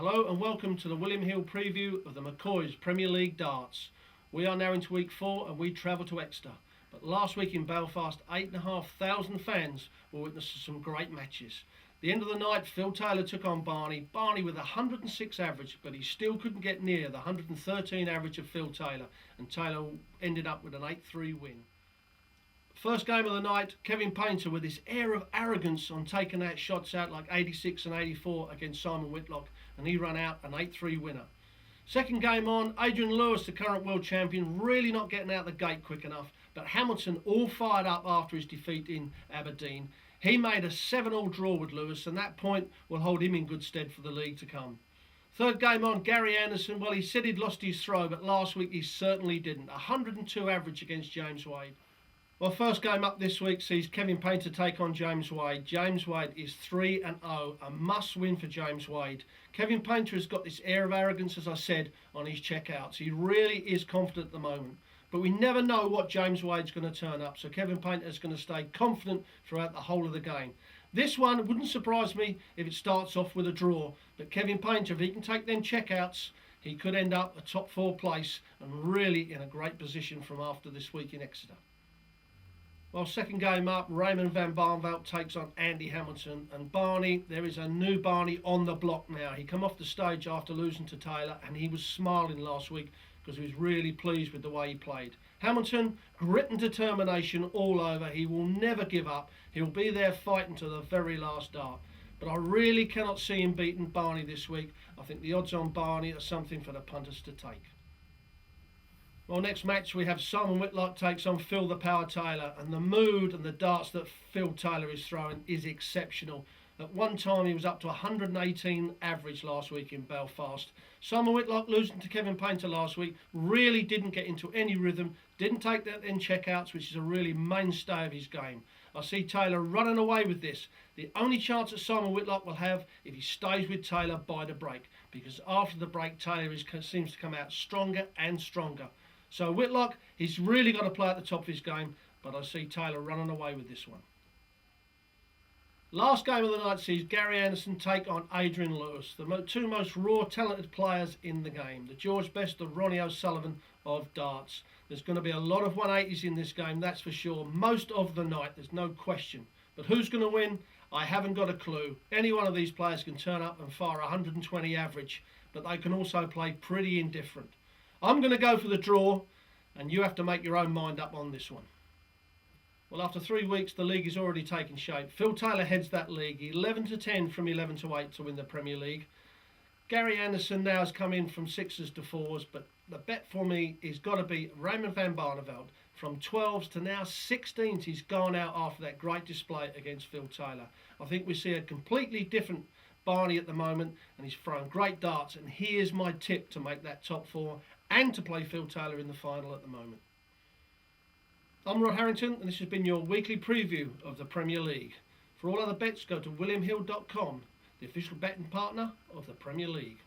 Hello and welcome to the William Hill preview of the McCoy's Premier League darts. We are now into week 4 and we travel to Exeter. But last week in Belfast, 8,500 fans were witness to some great matches. The end of the night, Phil Taylor took on Barney. Barney with a 106 average, but he still couldn't get near the 113 average of Phil Taylor, and Taylor ended up with an 8-3 win. First game of the night, Kevin Painter with his air of arrogance on taking out shots out like 86 and 84 against Simon Whitlock, and he ran out an 8-3 winner. Second game on, Adrian Lewis, the current world champion, really not getting out the gate quick enough, but Hamilton all fired up after his defeat in Aberdeen. He made a 7-all draw with Lewis, and that point will hold him in good stead for the league to come. Third game on, Gary Anderson, well, he said he'd lost his throw, but last week he certainly didn't. 102 average against James Wade. Well, first game up this week sees Kevin Painter take on James Wade. James Wade is 3-0, a must-win for James Wade. Kevin Painter has got this air of arrogance, as I said, on his checkouts. He really is confident at the moment. But we never know what James Wade's going to turn up, so Kevin Painter is going to stay confident throughout the whole of the game. This one wouldn't surprise me if it starts off with a draw, but Kevin Painter, if he can take them checkouts, he could end up a top 4 place and really in a great position from after this week in Exeter. Well, second game up, Raymond van Barneveld takes on Andy Hamilton, and Barney, there is a new Barney on the block now. He come off the stage after losing to Taylor, and he was smiling last week because he was really pleased with the way he played. Hamilton, grit and determination all over. He will never give up. He'll be there fighting to the very last dart. But I really cannot see him beating Barney this week. I think the odds on Barney are something for the punters to take. Well, next match we have Simon Whitlock takes on Phil the Power Taylor, and the mood and the darts that Phil Taylor is throwing is exceptional. At one time he was up to 118 average last week in Belfast. Simon Whitlock, losing to Kevin Painter last week, really didn't get into any rhythm, didn't take that in checkouts, which is a really mainstay of his game. I see Taylor running away with this. The only chance that Simon Whitlock will have if he stays with Taylor by the break, because after the break Taylor seems to come out stronger and stronger. So Whitlock, he's really got to play at the top of his game, but I see Taylor running away with this one. Last game of the night sees Gary Anderson take on Adrian Lewis, the two most raw, talented players in the game. The George Best, the Ronnie O'Sullivan of darts. There's going to be a lot of 180s in this game, that's for sure. Most of the night, there's no question. But who's going to win? I haven't got a clue. Any one of these players can turn up and fire 120 average, but they can also play pretty indifferent. I'm going to go for the draw, and you have to make your own mind up on this one. Well, after 3 weeks, the league is already taking shape. Phil Taylor heads that league, 11-10 from 11-8 to win the Premier League. Gary Anderson now has come in from 6s to 4s, but the bet for me is got to be Raymond van Barneveld. From 12s to now 16s, he's gone out after that great display against Phil Taylor. I think we see a completely different Barney at the moment, and he's throwing great darts, and he is my tip to make that top 4 and to play Phil Taylor in the final at the moment. I'm Rod Harrington, and this has been your weekly preview of the Premier League. For all other bets, go to williamhill.com, the official betting partner of the Premier League.